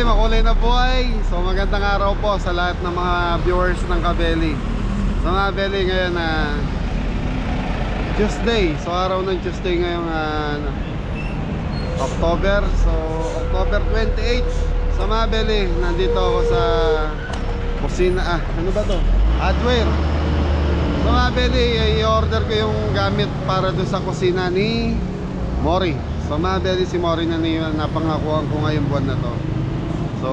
makulay na buhay. So magandang araw po sa lahat ng mga viewers ng Kabeli. So mga Kabeli, ngayon na Tuesday. So araw ng Tuesday ngayong October. So October 28. So mga Kabeli, nandito ako sa kusina. Ano ba to? Hardware. So mga Kabeli, i-order ko yung gamit para doon sa kusina ni Mori. So mga Kabeli, si Mori na napangakuhan ko ngayong buwan na to. So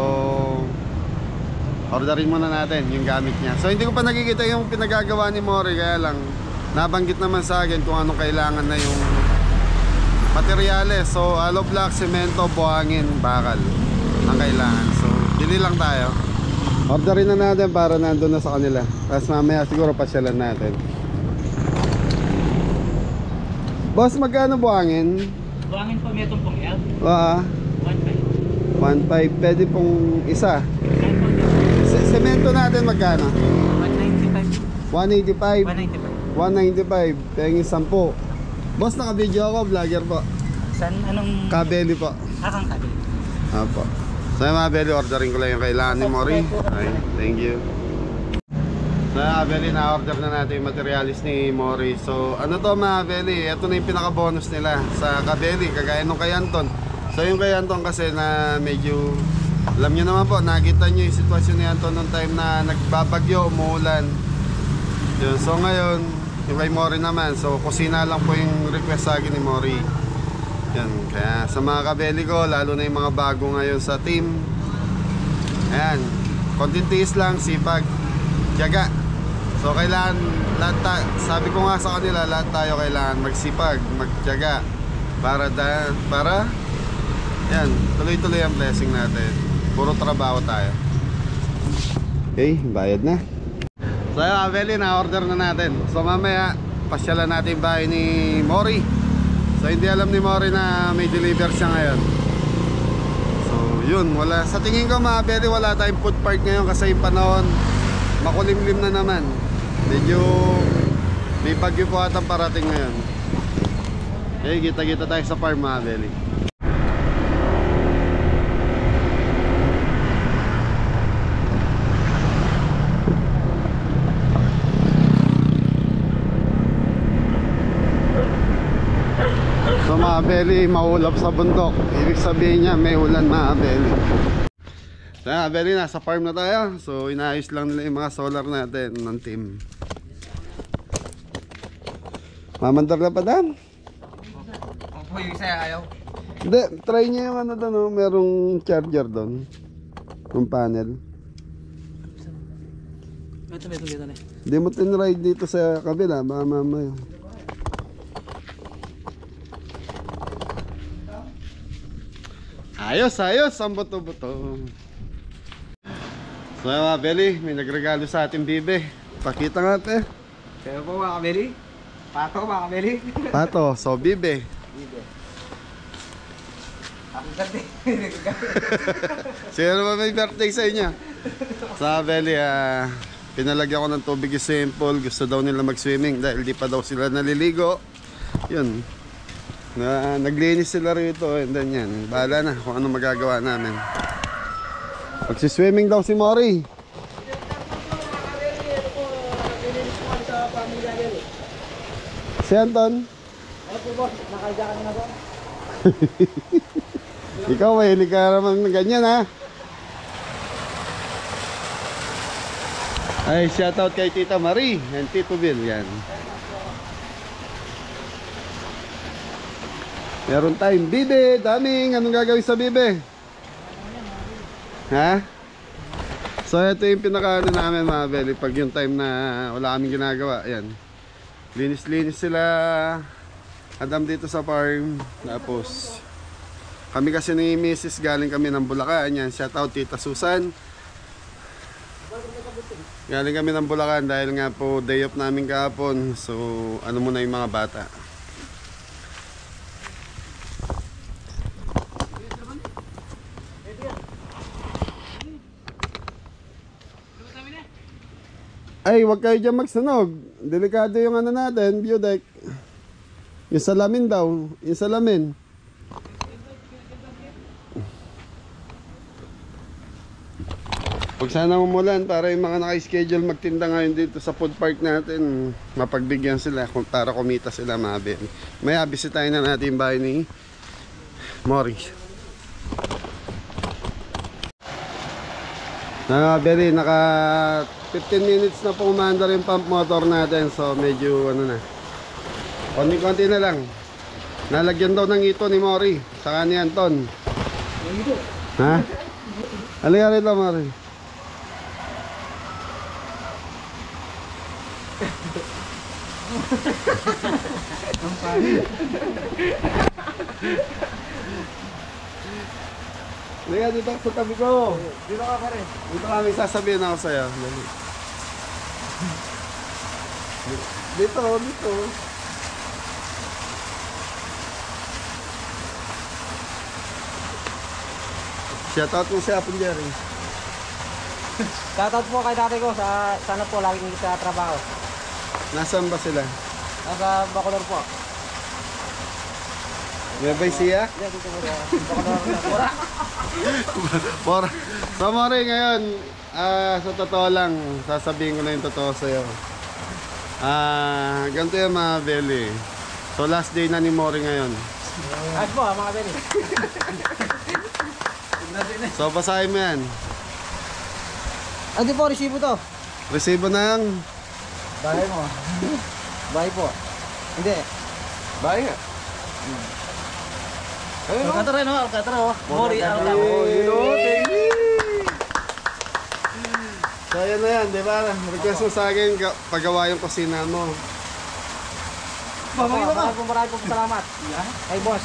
orderin muna natin yung gamit niya. So hindi ko pa nakikita yung pinagagawa ni Mori, kaya lang nabanggit naman sa akin kung anong kailangan na yung materyales. So hollow block, semento, buhangin, bakal ang kailangan. So bili lang tayo. Orderin na natin para nandun na sa kanila. Tapos mamaya siguro pasyalan natin. Boss, magkano buhangin? Buhangin po, may itong pong L. 1.5. 1.5, pwede pong isa. Semento natin magkano? 185. 185. 195. Pengin 10. Boss, naka-video ako, vlogger po. San anong? Kabeli po. Kang Kabeli. Apo. So mga Kabeli, ordering ko lang yung kailangan ni Mori. Okay, thank you. So mga Kabeli, na-order na natin yung materialis ni Mori. So ano to mga Kabeli, ito na yung pinaka-bonus nila sa Kabeli, kagaya nung kay Anton. So yung kay Anton kasi na medyo, alam nyo naman po, nakita nyo yung sitwasyon ni Anton nung time na nagbabagyo, umuulan yun. So ngayon, yung kay Mori naman, so kusina lang po yung request sa akin ni Mori. Yan, kaya sa mga Kabeli ko, lalo na yung mga bago ngayon sa team, ayan, konting tiis lang, sipag, tiyaga. So kailangan, sabi ko nga sa kanila, lahat tayo kailangan magsipag, magtiyaga para yan, tuloy-tuloy ang blessing natin. Puro trabaho tayo. Okay, bayad na. So yung Kabeli, na-order na natin. So mamaya, pasyalan natin yung bahay ni Mori. So hindi alam ni Mori na may deliver siya ngayon. So yun, wala. Sa tingin ko mga Kabeli, wala tayong food park ngayon kasi yung panahon makulimlim na naman. Medyo may bagyo po atang parating ngayon. Okay, kita-kita tayo sa farm mga Kabeli. So mga Kabeli, maulap sa bundok. Ibig sabihin niya may ulan mga Kabeli. So mga Kabeli, nasa farm na tayo. So inaayos lang nila yung mga solar natin ng team. Mamandar na pa Dan? Opo, yung isa ayaw. Hindi, try niya yung ano doon, no? Merong charger doon. Yung panel. Ito. Hindi mo tinry dito sa kabila, baka mamaya. Ayos, ang buto-buto. So mga Kabeli, may nagregalo sa ating bibe. Pakita nga ate. Kaya po mga Kabeli? Pato mga Kabeli? Pato, so bibe. Happy birthday. Sino ba may birthday sa inyo? Sa Kabeli, pinalagyan ko ng tubig yung simple. Gusto daw nila mag-swimming dahil di pa daw sila naliligo. Yun, naglinis sila rito, and then yan, bahala na kung ano magagawa namin. Magsiswimming daw si Mori. Si Anton? Ano po boss, nakahiga ka na po? Ikaw, mahilig ka naman ng ganyan ha. Ay, shoutout kay Tita Marie and Tito Bill, yan. Meron tayong bibe, daming anong gagawin sa bibe? Ha? So ito yung pinakaano namin mga Kabeli, pag yung time na wala kaming ginagawa, yan. Linis-linis sila Adam dito sa farm. Tapos kami kasi ni Mrs. galing kami ng Bulacan, yan. Shoutout Tita Susan. Galing kami ng Bulacan dahil nga po day off namin kahapon. So ano muna yung mga bata. Ay, wag kayo dyan magsunog. Delikado yung ano natin, view deck. Yung salamin daw, yung salamin. Pag sana umulan para yung mga naka-schedule magtinda ngayon dito sa food park natin, mapagbigyan sila para kumita sila mga Beli. Maya bisitahin na natin yung bahay ni Mori. Mga Beli, naka 15 minutes na po umandar yung pump motor natin. So medyo ano na, konti-konti na lang. Nalagyan daw ng ito ni Mori, saka ni Anton. Ha? Halika rito Mori. Halika dito sa tabi ko. Dito ka pa rin. Dito kami sasabihin ako sa'yo. Dito, dito. Shoutout mo si Apple Jerry. Shoutout po kay tatay ko sa sana po laging sa trabaho. Nasaan ba sila? Nasa Bacolor po. May bay siya? Dito po sa Bacolor. Por. So Mori, ngayon, sa totoo lang, sasabihin ko na yung totoo sa'yo. Ganito yung mga Beli. So last day na ni Mori ngayon. Ayos po mga Beli. So basahin mo yan. Hindi po, resibo to. Resibo na yan. Bahay mo. Bahay po. Hindi. Bahay nga. Alcatara no? Alcatara oh. Mori Alcatara. So yan na yan, di ba? Request mo sa akin, pagawa yung kusina mo. Maraming po salamat. Kay boss.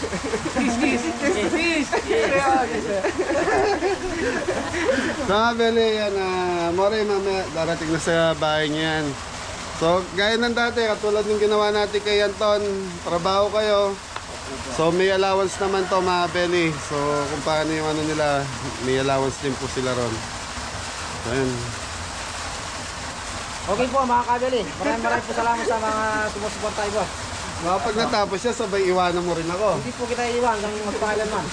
Peace. So Beli, yan, Mori, mamaya darating na sa bahay niya yan. So gaya ng dati, katulad ng ginawa natin kay Anton, trabaho kayo. So may allowance naman to mga Beli. So kung paano yung ano nila, may allowance din po sila ron. So yan. Okay po mga kabeli. Maraming po salamat sa mga sumusuporta kay boss. Pag natapos siya, sabay iwanan mo rin ako. Hindi po kita iiwan hanggang magpakailanman.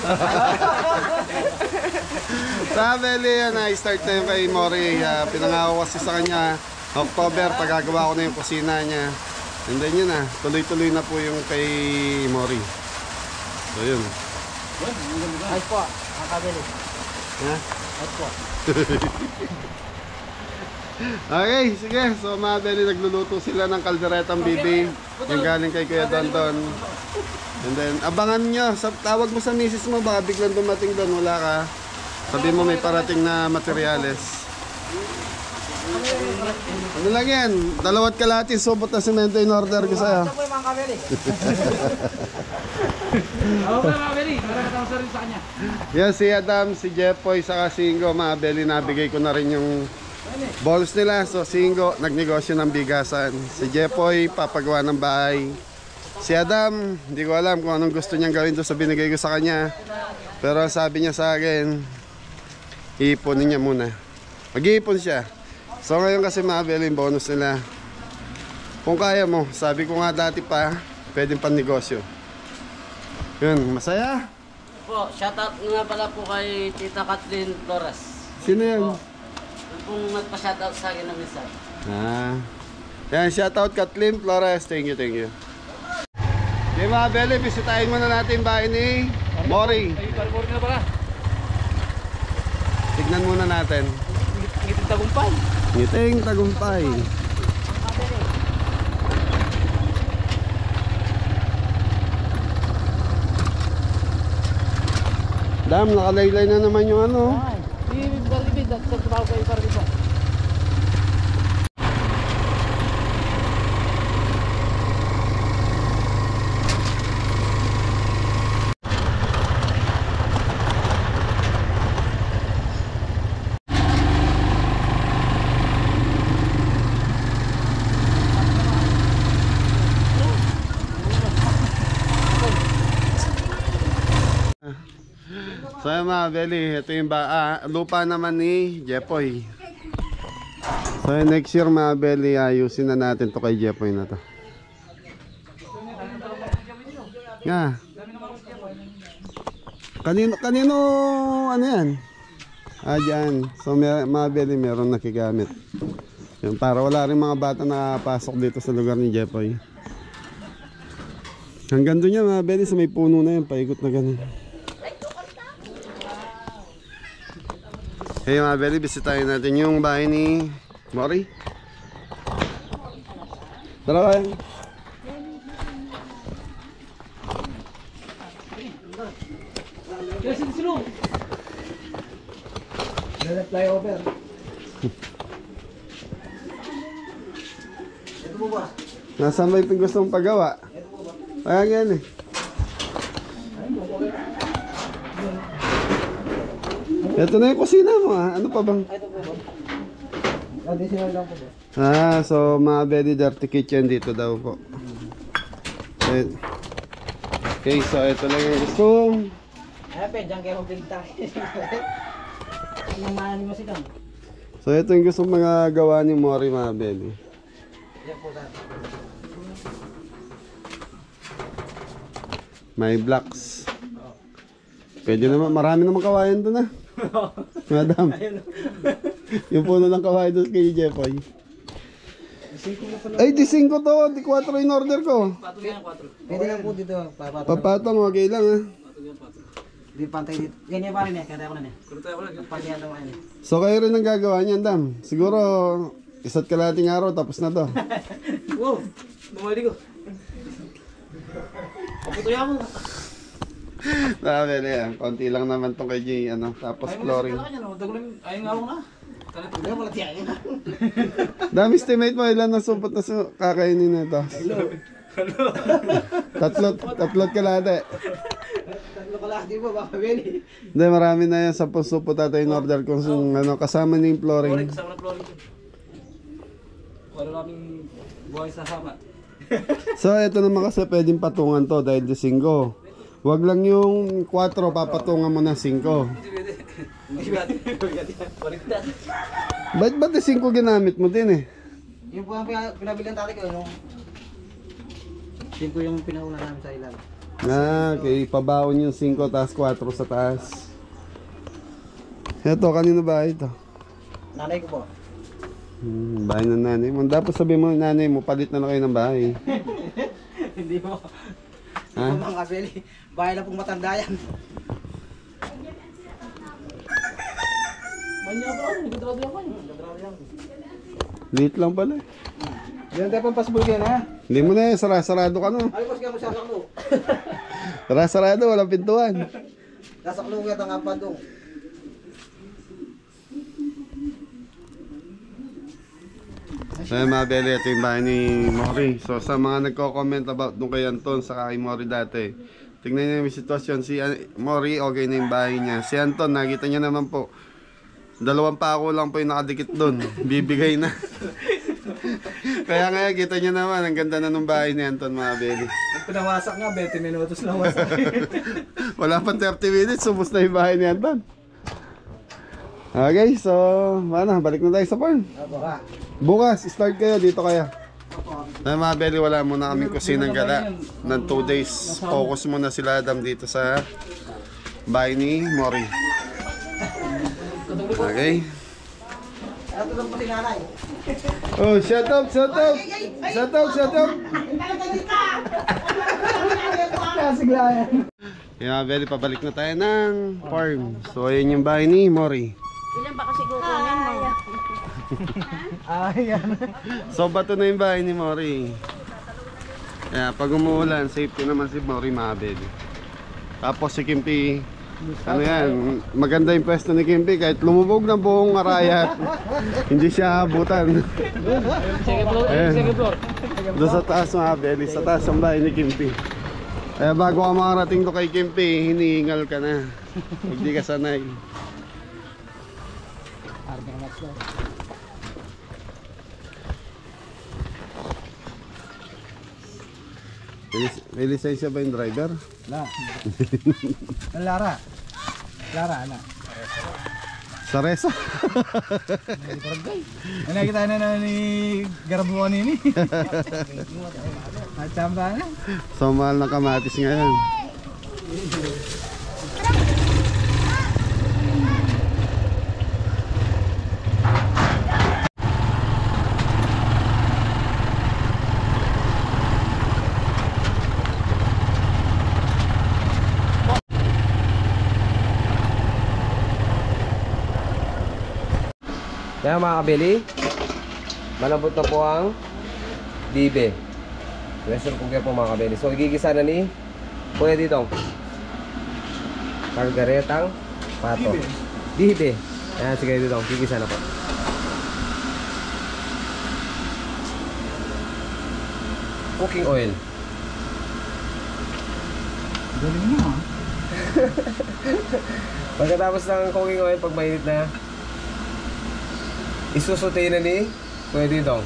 Sa Beli, yan, start na yung kay Mori. Pinangako kasi sa kanya, October, pagagawa ko na yung kusina niya. And then yun na, tuloy-tuloy na po yung kay Mori. So yun. Ayos po mga kabeli. Ha? Ayos po. Okay, sige. So mga Beli, nagluluto sila ng kalderetang bibi. Yung galing kay Kuya Donton. And then, abangan nyo. Tawag mo sa misis mo, baka biglang dumating doon, wala ka. Sabi mo may parating na materyales. Ano lang yan? 2 kalahati subot na semento in order ko sa'yo. Ito po yung mga kabeli. Okay mga Beli, maraming sa rin sa kanya. Yan si Adam, si Jeffoy, saka si Ingo, mga Beli, nabigay ko na rin yung balls nila. So si Ingo, nagnegosyo ng bigasan. Si Jeffoy, papagawa ng bahay. Si Adam, hindi ko alam kung anong gusto niyang gawin doon sa binigay ko sa kanya. Pero sabi niya sa akin, iipunin niya muna. Mag-iipon siya. So ngayon kasi mga Beli, yung bonus nila. Kung kaya mo, sabi ko nga dati pa, pwedeng pan negosyo. Yun, masaya? Po, shoutout nga pala po kay Tita Kathleen Flores. Sino yan? Yun pong nagpa-shoutout sa akin na minsan. Yan, shoutout Kathleen Flores. Thank you, thank you. Okay mga Beli, bisitahin muna natin bahay ni Mori. Ay, paribor na pala. Tignan muna natin. Ngiting tagumpay. Ngiting tagumpay. Dam, nakalaylay na naman yung ano. Ibig at sa trabaho kayo para dito. So yun mga Beli, ito yung lupa naman ni Jeffoy. So yun, next year mga Beli, ayusin na natin to kay Jeffoy na to. Nga. Kanino ano yan? Dyan. So mga Beli, meron nakigamit. Yun, para wala rin mga bata nakapasok dito sa lugar ni Jepoy. Hanggang doon yan mga Beli, sa may puno na yan, paikot na ganun. Hey mga Beli, bisitahin natin yung bahay ni Mori. Tara kayo. Yes, sino? Dala flyover. Ito po ba? Nasaan ba yung gusto mong paggawa? Kaya yan eh. Ito na yung kusina mo ah. Ano pa bang? Ito po ba? Additional lang po ba? So mga Beli, dirty kitchen dito daw po. Okay, so ito lang yung gusto. Ay, pe, dyan kayo magbigta. Ang mahal mo silang. So ito yung gusto mga gawa ni Mori mga Beli. Yan po sa. May blocks. Pwede naman, marami naman kawayan doon ah. Madam. Yung puno ng kawayan doon kay Jepoy. Ay, di 5 to, di 4 in order ko. Pwede lang po dito. Papatong, okay lang ah. Di pantay dito. Ganyan pa rin eh. Kaya ko na eh. Pantay na naman eh. So kayo rin ang gagawa niyan, Dam. Siguro, isa't kalating araw, tapos na to. Wow, bumali ko. Kaputuya mo. Sabi na yan, konti lang naman tong kay Jay, ano, tapos flooring. Ayun nga ako na. Hindi mo lang tiyakin na. Dami estimate mo, ilan na supot na kakainin na ito? Tatlot kalate. Tatlo ka lang, di ba? Baka Beli. Hindi, marami na yan sa supot ata in order kung ano, kasama na yung flooring. Kasama na flooring ko. Wala kaming buhay sa sama. So, ito naman kasi pwedeng patungan to dahil di 5. Wag lang yung 4, papatungan mo na 5. Ba't di 5 ginamit mo din eh? Yung po ang pinabili ng tatay ko, yung 5 yung pinauna namin sa ilan. Okay, pabaon yung 5 tapos 4 sa taas. Ito, kanino ba ito? Nanay ko po. Bahay ng nanay mo. Dapat sabihin mo nanay mo, palit na kayo ng bahay. Hindi mo. Ha? Ito mga Beli. Bahay na pong matanda yan. Manya pa ako, nagkadrado yan kayo. Liit lang pala eh. Yan tayo pang pasbol yan ha. Hindi mo na eh, sarado ka no. Ay, boss ka mo sa saklo. Sarado, walang pintuan. Nasa klungat ang apadong. So yun mga Beli, ito yung bahay ni Mori. So sa mga nagko-comment about nung kay Anton sa kay Mori dati, tingnan niyo yung sitwasyon. Si Mori, okay na yung bahay niya. Si Anton, nakita niyo naman po, 2 pako lang po yung nakadikit doon. Bibigay na. Kaya ngayon, kita niyo naman, ang ganda na ng bahay ni Anton mga Beli. Pinawasak nga, 20 minutos lang wasak. Wala pang 30 minutes, subos na yung bahay ni Anton. Okay, so, balik na tayo sa farm. Bukas, start kayo, dito kayo. Na mga Beli, wala muna kaming kusinang gala. Ng 2 days, focus muna sila Adam dito sa bahay ni Mori. Okay. Ito lang pati nanay. Oh, shut up, shut up! Shut up, shut up! Kasiglayan. Kaya Beli, pabalik na tayo ng farm. So, ayun yung bahay ni Mori. Ilan ba kasi kukunin mo? Ayan. So, bato na yung bahay ni Mori. Kaya pag umuulan, safety naman si Mori mga Beli. Tapos si Kimpi, ano yan, maganda yung pwesto ni Kimpi kahit lumubog ng buong arayat, hindi siya abutan. Second floor, second floor. Doon sa taas mga Beli, sa taas ang bahay ni Kimpi. Kaya bago ka makarating to kay Kimpi, hinihingal ka na. Hindi ka sanay. May lisensya ba yung driver? Wala. Lara. Lara, ana. Sa Resa? Nakita na ni Garabuan ini. Nachamba na. So mahal na kamatis ngayon. Kaya mga kabili, malambot na po ang bibe. Pressure cooker po mga kabili. So igigisa na ni Kuya Didong. Margaretang pato. Bibe. Ayan, sige Didong, gigisa na po. Cooking oil. Galing mo ah. Pagkatapos ng cooking oil, pag mainit na, isusutay na ni Kuya Didong.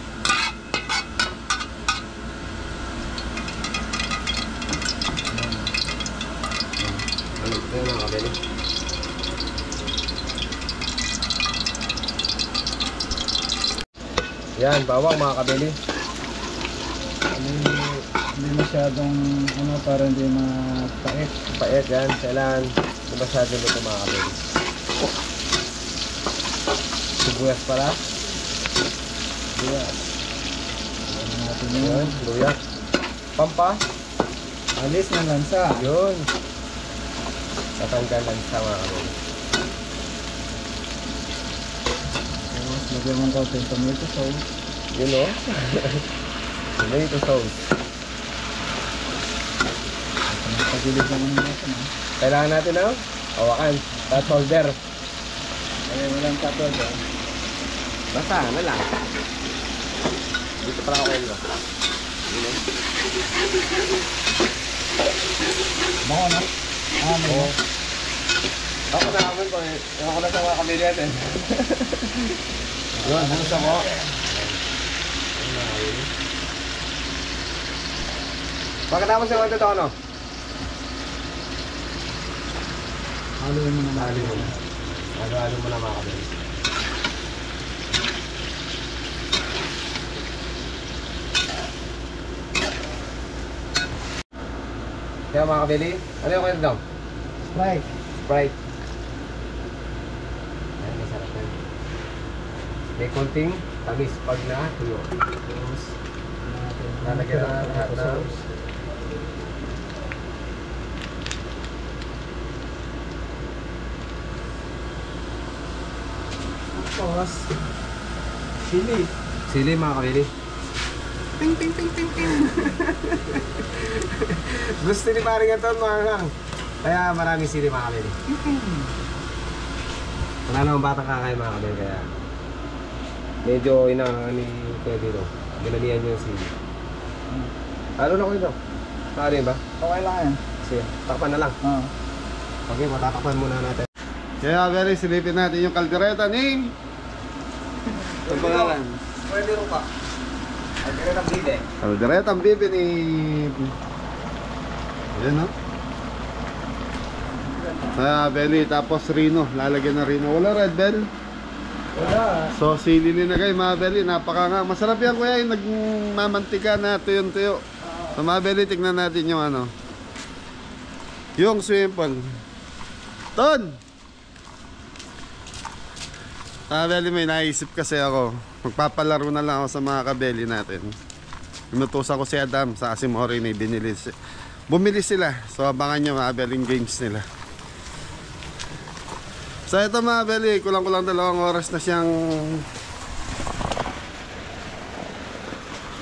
Ano ito yung mga kabili? Yan, bawang mga kabili. Hindi masyadong ano, para hindi mapait. Pait yan, kailangan hindi masyadong luto mga kabili. Sibuyas pala. Sibuyas. Ano natin Yun, yun. luya. Pampa. Alis ng lansa. Yun. Tatanggal lang sa mga kabili. Tapos lagyan mong kaunti yung tomato sauce. Yun o. Tomato sauce. Pagilid naman natin ah. Kailangan natin ng hawakan. Tat holder. Eh, walang katol ah. Basta, ano lang. Dito pala ako kayo. Yun o. Baka na? Ah, may Oo. Ako na naman ko eh. Ako na sa mga kabili natin. Yun, bukas ako. Pagkatapos naman ito ano? haluin mo naman. Halo-halo mo na mga kabili. Kaya mga kabili, ano yung kwento daw? Sprite. Sprite. Ayan, masarap na. May konting tamis pag natuyo. Tapos, Lalagyan na lahat ng Tapos, chili. sili mga kabili. Ting, ting, ting, ting, ting. Gusto ni paring ito mga lang. Kaya maraming sili mga kabili. Wala namang batang kakain mga kabili kaya medyo ni Kuya dito. Ginalihan niyo yung sili. Halo na ko ito. Nakarin ba? Okay lang yan. Sige, takpan na lang. Oo. Okay, matatakpan muna natin. Kaya very silipin natin yung kaldereta ni... Ang pangalan? Pwede rin pa. Ay, kaya ng bide. Kaldereta ang bibi ni... Ayan no? Belly, tapos Rino. Lalagyan ng Rino. Wala red bell. Wala. So sili linagay mga belly, napaka nga. Masarap yan kuya, yung nagmamantika na tuyon-tuyo. So mga belly, tignan natin yung ano. Yung swimming Ton! Mga belly, may naisip kasi ako. Magpapalaro na lang ako sa mga kabeli natin. Inutusan ko si Adam sa Asimori na bumili sila. So abangan nyo mga belly games nila. So ito mga belly, kulang-kulang 2 oras na siyang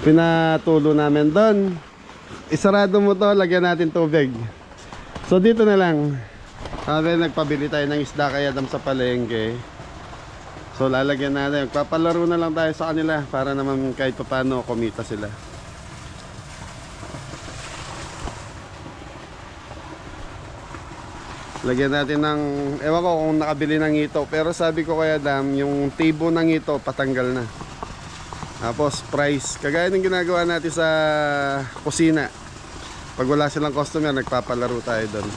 pinatulo namin doon. Isarado mo to, lagyan natin tubig. So dito na lang. Sabi nagpabili tayo ng isda kay Adam sa palengke. So lalagyan natin, magpapalaro na lang tayo sa kanila para naman kahit paano kumita sila. Lagyan natin ng, ewan ko kung nakabili ng ito, pero sabi ko kay Adam, yung tibo ng ito patanggal na. Tapos price, kagaya ng ginagawa natin sa kusina. Pag wala silang customer, nagpapalaro tayo doon.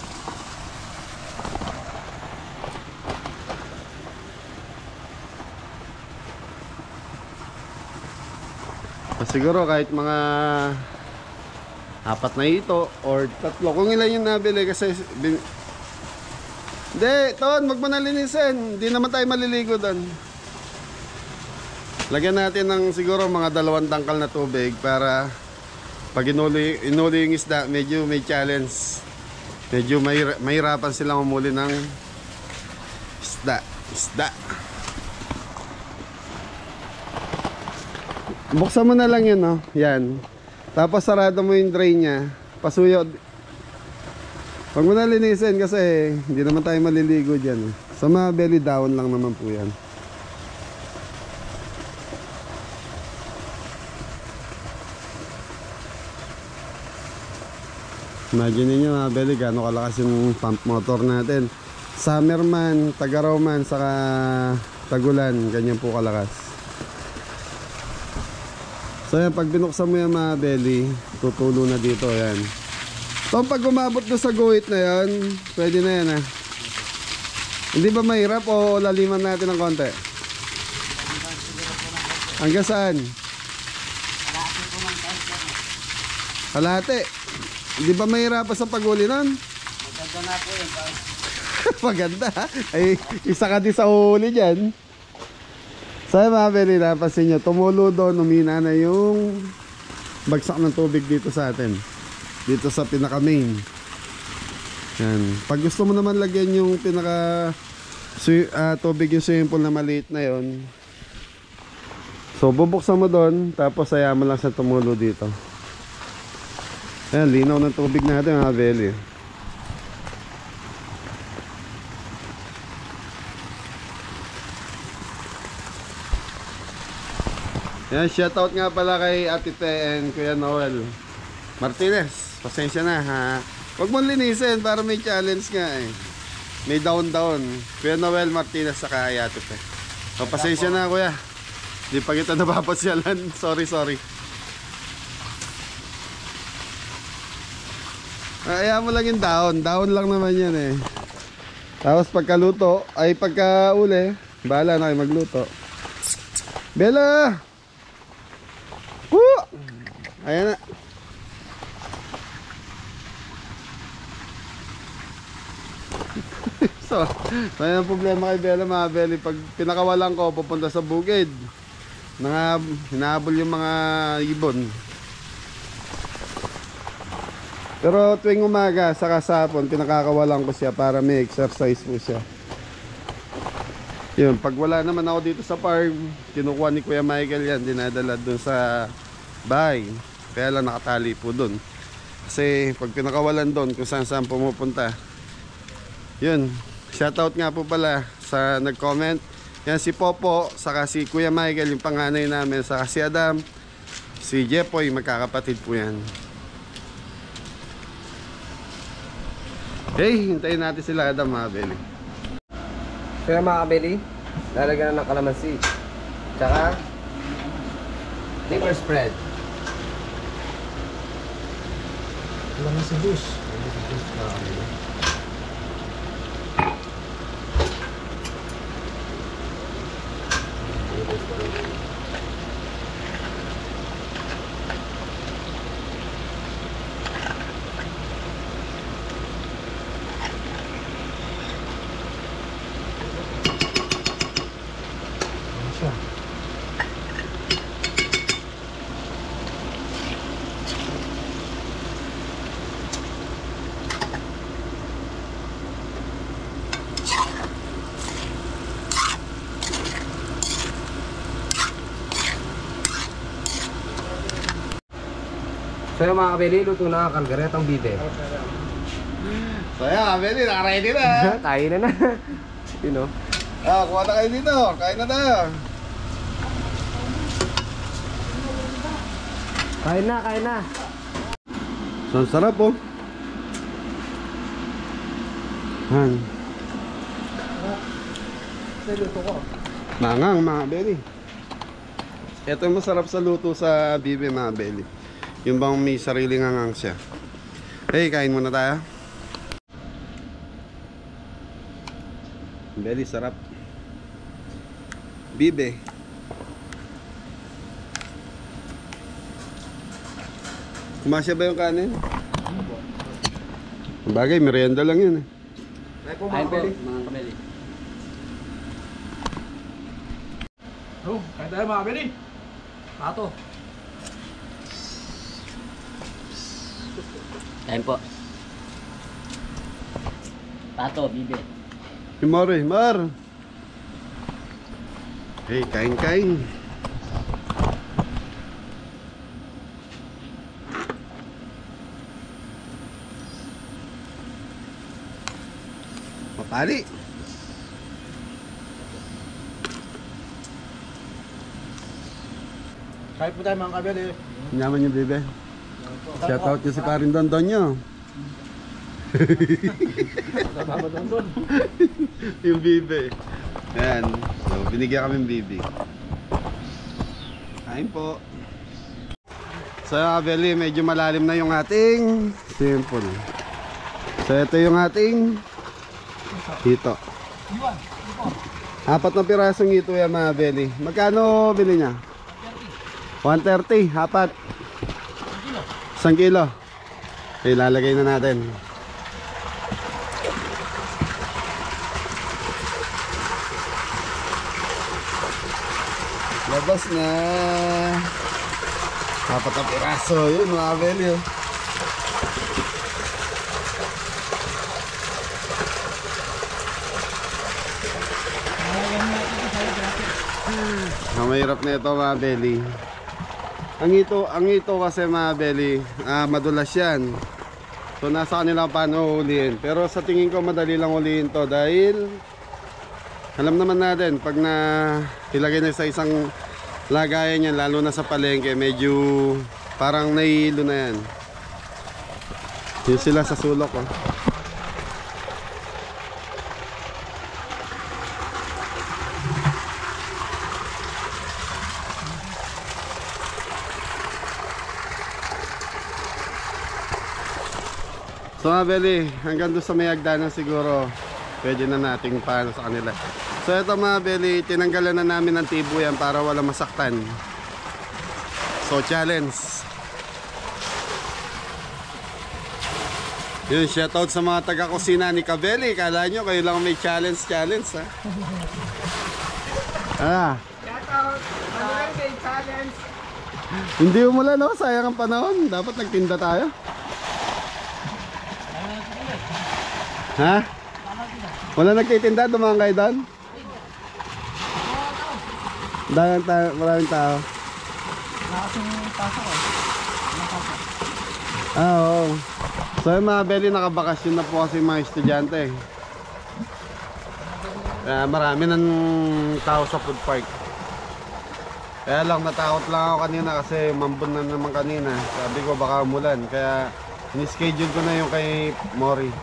Siguro kahit mga 4 na ito or 3, kung ilan yung nabili kasi hindi, Ton, wag mo na linisin. Hindi naman tayo maliligo doon. Lagyan natin ng siguro mga 2 tangkal na tubig para pag inuli yung isda, medyo may challenge. Medyo mahirapan silang umuli ng isda. Buksan mo na lang yun, no? Yan. Tapos sarado mo yung drain niya. Pasuyo. Huwag mo na linisin kasi hindi naman tayo maliligo dyan. Sa mga belly down lang naman po yan. Imagine niyo mga belly, gano'ng kalakas yung pump motor natin. Summer man, tagaraw man, saka tagulan, ganyan po kalakas. So yan, pag binuksan mo yung mga belly, tutulo na dito, yan. So pag umabot na sa guhit na yan, pwede na yan, ha. Hindi ba mahirap o laliman natin ng konti? Hanggang saan? Kalahati. Hindi ba mahirap sa paghuli nun? Maganda na po yun. Maganda. Ay, isa ka din sa huli dyan. So mga belly, napasin nyo, tumulo doon, umina na yung bagsak ng tubig dito sa atin. Dito sa pinaka main. Yan. Pag gusto mo naman lagyan yung pinaka tubig yung swimming pool na maliit na yon. So bubuksan mo doon, tapos ayaw mo lang sa tumulo dito. Ayan, linaw ng tubig natin mga belly. Yan, shoutout nga pala kay Ate Te and Kuya Noel Martinez. Pasensya na ha. Huwag mong linisin para may challenge nga eh. May down. Kuya Noel Martinez saka kay Ate Te. So, pasensya na kuya. Di pa kita napapasyalan. Sorry. Kaya mo lang yung down lang naman yan eh. Tapos pagkaluto, ay pagkauli, bahala na kayo magluto. Bella! Woo! Ayan na. So ayan ang problema kay Bella mga belly. Pag pinakawalan ko, pupunta sa bukid. Hinahabol yung mga ibon. Pero tuwing umaga, saka sa hapon, pinakakawalan ko siya para may exercise po siya. Yun, pag wala naman ako dito sa farm, kinukuha ni Kuya Michael yan, dinadala dun sa bahay. Kaya lang nakatali po dun. Kasi pag pinakawalan dun, kung saan pumupunta. Yun, shoutout nga po pala sa nag-comment. Yan si Popo, saka si Kuya Michael, yung panganay namin, saka si Adam, si Jepoy, magkakapatid po yan. Okay, hintayin natin sila Adam mga belly. Kaya mga kabeli, lalagyan na ng kalamansi. Tsaka liver spread. Kalamansi juice. Kalamansi juice mga kabeli. Liver spread. So yung mga kabeli, luto na ang kalgaretang bibe. So yan mga belly, naka-ready na. Tayo na. You know? Kuha na kayo dito, kain na tayo. Kain na. So sarap oh. Han. Luto ko. Mangang mga belly. Ito yung masarap sa luto sa bibe mga belly. Yung bang may sariling hangang siya. Hey, kain muna tayo. Belly, sarap. Bibe. Kumasya ba yung kanin? Bagay, merienda lang yun eh. Ayun po, Ayun po, mga mga kabeli. Oh, kain tayo mga kabeli. Pato. Ayun po. Pato, bibe. Mar. Hey, kain. Pali. Kahit po tayo mga kabel eh. Yaman yung bibe. Shoutout nyo si Parin Dondon nyo. Yung bibe. Ayan. So, binigyan kami ng bibe. Kain po. So, kabeli, medyo malalim na yung ating simple. So, ito yung ating hito. 4 na pirasong hito yan mga beli. Magkano bili niya? 130, 4. 1 kilo. Okay, lalagay na natin. Labas na. 4 na piraso. Yun mga beli. Mahirap na ito mga beli. Ang ito kasi mga beli, madulas yan. So nasa kanila paano hulihin. Pero sa tingin ko madali lang hulihin to dahil alam naman natin pag na ilagay na sa isang lagayan yan, lalo na sa palengke, medyo parang nahihilo na yan. Yun sila sa sulok oh. So mga beli, hanggang doon sa may hagdanan siguro pwede na nating paano sa kanila. So ito mga beli, tinanggalan na namin ng tibo yan para wala masaktan. So challenge. Yun, shoutout sa mga taga-kusina ni Kabeli. Kala nyo kayo lang may challenge ha. Shoutout! Ano lang may challenge? Hindi umulan no, sayang ang panahon. Dapat nagtinda tayo. Ha? Wala nagtitinda, dumaan kayo doon? Maraming tao. Oo. So yung mga beli, nakabakasyon na po kasi mga estudyante. Kaya marami ng tao sa food park. Kaya lang natakot lang ako kanina kasi mambun na naman kanina. Sabi ko baka umulan. Kaya in-schedule ko na yung kay Mori.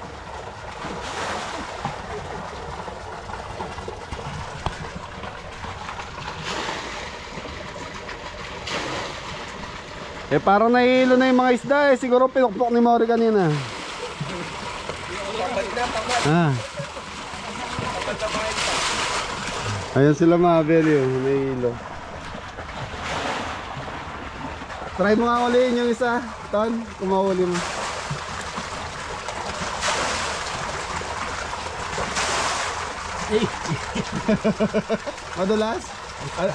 Eh parang nahihilo na yung mga isda eh. Siguro pinukpok ni Mori kanina. Ayan sila mga beli oh. Nahihilo. Try mo nga ulihin yung isa, Ton, kung mahuli mo. Madulas?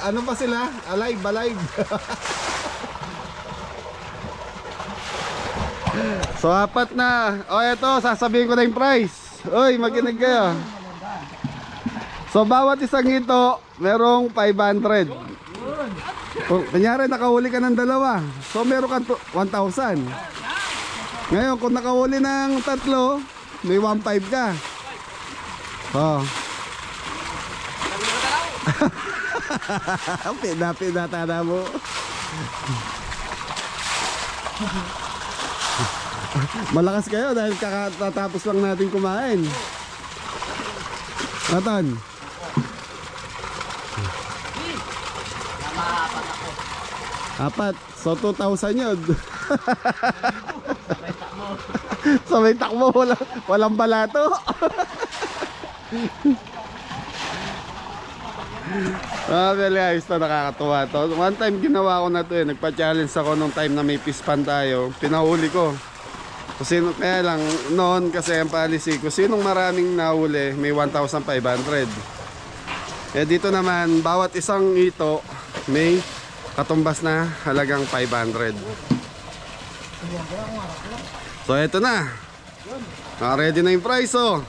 Ano pa sila? Alive, alive. So 4 na. O eto, sasabihin ko na yung price. Uy, makinig kayo. So bawat isang ito, merong 500. Kung kunyari nakahuli ka ng 2, so meron ka 1,000. Ngayon kung nakahuli ng 3, may 1,500 ka. Oh. Pinatana mo. Malakas kayo dahil kakatapos lang natin kumain. Natan. Apat. So 2,000 yun. So may takbo. Walang balato. Really ayos to, nakakatuwa to. One time ginawa ko na to eh. Nagpa-challenge ako nung time na may pispan tayo. Pinahuli ko. Kasi kaya lang noon kasi ang policy, kung sinong maraming nahuli may 1,500. Eh dito naman bawat isang ito may katumbas na halagang 500. So eto na. Ready na yung price oh.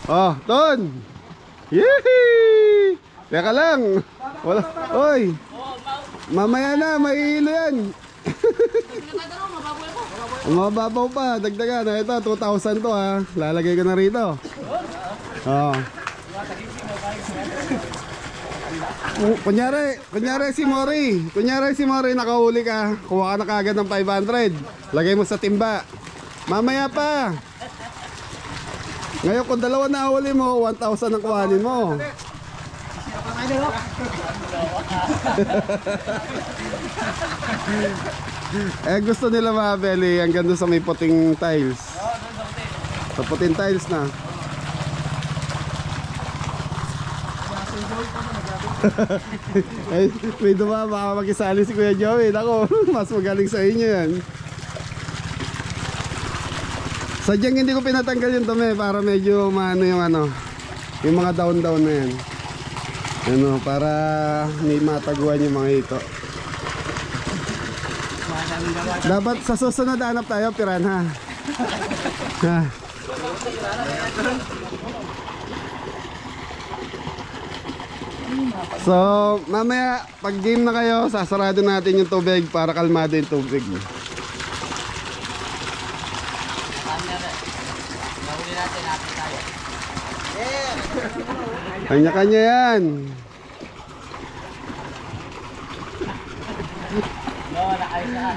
Oh, Don. Yehey! Teka lang. Wala. Oy. Mamaya na, maihilo yan. Mababaw pa, dagdagan. Ito, 2,000 to ha. Lalagay ko na rito. Oo. Kunyari si Mori nakahuli ka, kuha ka na kagad ng 500. Lagay mo sa timba. Mamaya pa. Ngayon kung dalawa na huli mo, 1,000 ang kuhanin mo. Gusto nila mga belly hanggang doon sa may puting tiles. Sa puting tiles na. Ay, may duma, baka makisali si Kuya Joey. Ako, mas magaling sa inyo yan. Sadyang hindi ko pinatanggal yung dumi para medyo maano yung mga down na yan. Para may mataguan yung mga ito. Dapat sa susunod hanap tayo, piranha. Ha. So, mamaya, pag game na kayo, sasarado natin yung tubig para kalmado yung tubig. Kanya-kanya yan.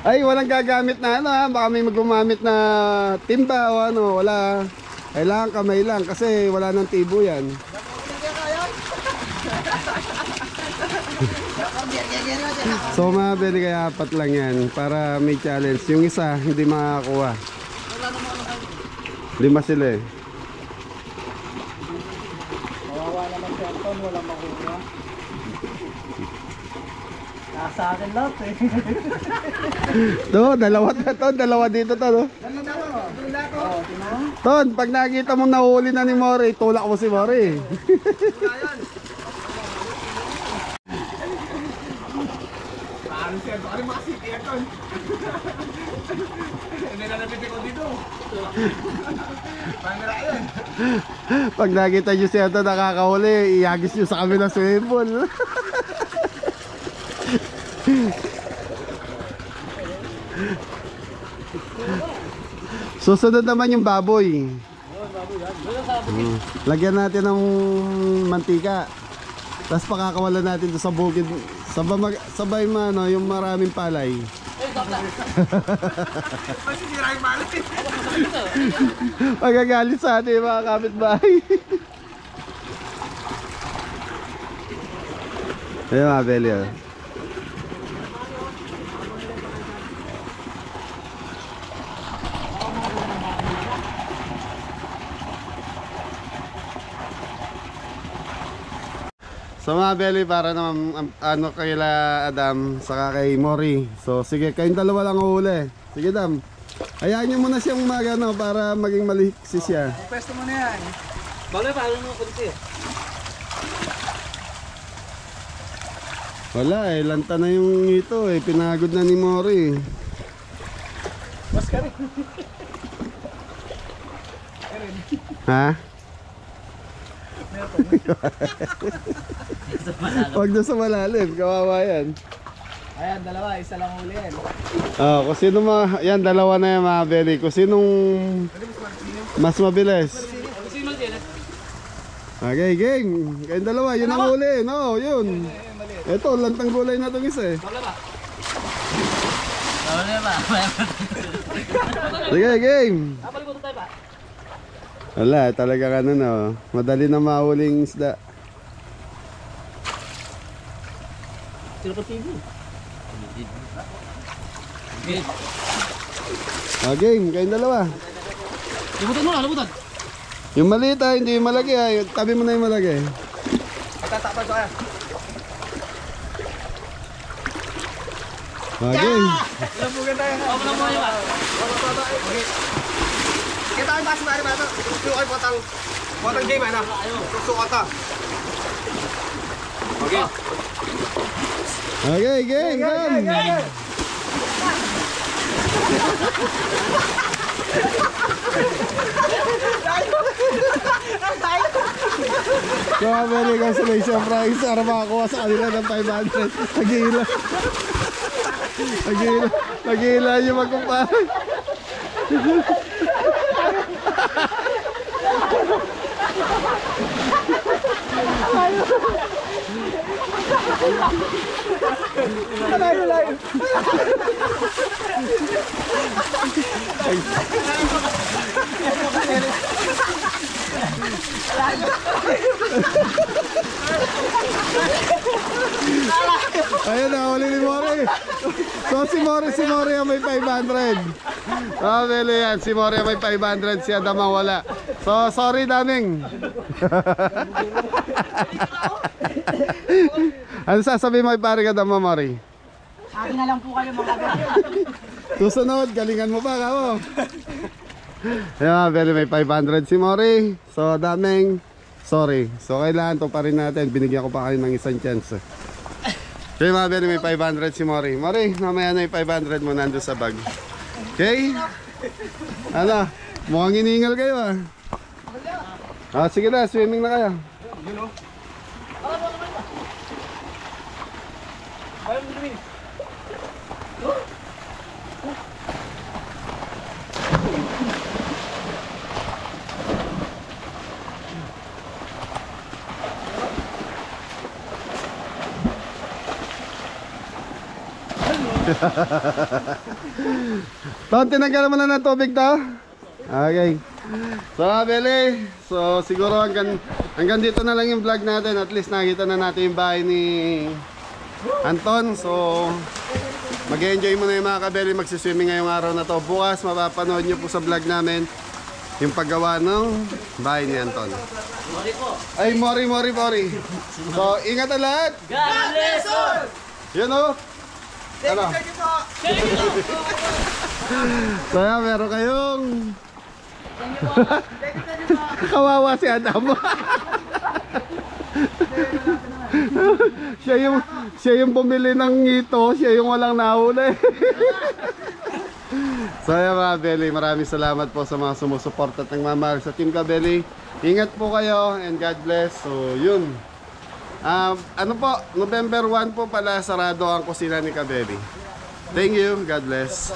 Ay, walang gagamit na baka may magumamit na timba o wala. Kailangan kamay lang kasi wala nang tibo yan. So mabili kaya apat lang yan para may challenge. Yung isa hindi makakuha. Lima sila eh. Kawawa naman si Anton, walang makuha. Nasa akin lahat eh. Dalawa dito to. Ton, pag nakita mong nahuli na ni Mori, tulak mo si Mori. Pag nakita nyo siya ito nakakahuli, iagis nyo sa kami ng swimming pool. Susunod naman yung baboy. Lagyan natin ng mantika. Tapos pakakawalan natin ito sa bukid. Sabay yung maraming palay. Magagalit sa atin mga kapitbahay. Ayun mga belly. So mga belly, para naman kaila Adam saka kay Mori. So sige, kayong dalawa lang uhuli. Sige Dam, hayaan nyo muna siyang para maging maliksi siya. Pwesto mo na yan. Bagay pa, ano mo kunti? Wala lanta na yung ito pinagod na ni Mori. Mas ka rin. Ha? Huwag na sa malalim, kawawa yan. Ayan, dalawa, isa lang huli yan. Kung sino yan, dalawa na yan mga belly. Kung sinong mas mabilis. Okay, game. Kayong dalawa, yun ang huli. No, yun. Ito, lantang gulay na itong isa eh. Sige, game. Wala, talaga madali na mahuling isda. Sino pa TV? Game, kayong dalawa. Lubutan mo na, lubutan. Yung maliit hindi yung malaki tabi mo na yung malaki. Pagkatakpan ko kaya. Game. Labugan tayo. Wala mo yun. Okay. Kita ang basi mari ba ito? Suko ay potang game Suko ata. Okay. Okay, game. Very consolation prize para makakuha sa kanila ng 500. Nag-iila yung magkumpare. Ayun na, huli ni Mori. So si Mori ang may 500. Beli yan, si Mori ang may 500, si Adam ang wala. So sorry daming. Ano sasabihin mo kay pare Adam mo, Mori? Akin na lang po kayo mga Susunod, galingan mo pa mo. Yeah, Beli may 500 si Mori. So daming sorry. So kailangan to pa rin natin. Binigyan ko pa kayo ng isang chance. Okay mga Beli, may 500 si Mori. Mori, mamaya na yung 500 mo nandun sa bag. Okay? Ano? Mukhang iningal kayo ah. Ah, sige na, swimming na kayo. Ton, tinanggal mo na ng tubig to? Okay. So, Beli, so siguro hanggang dito na lang yung vlog natin. At least nakita na natin yung bahay ni Anton. So, mag-enjoy mo na yung mga kabeli magsiswimming ngayong araw na to. Bukas, mapapanood nyo po sa vlog namin yung paggawa ng bahay ni Anton. Ay, Mori. So, ingat na lahat. God bless all! Yun o. Ano? So yan, meron kayong kawawa si Adam. siya yung bumili ng ngito, siya yung walang nahuli. So yan mga Beli, maraming salamat po sa mga sumusuporta at nagmamahal sa Team Kabeli. Ingat po kayo and God bless. So yun. Ano po, November 1 po pala sarado ang kusina ni Kabeli. Thank you, God bless.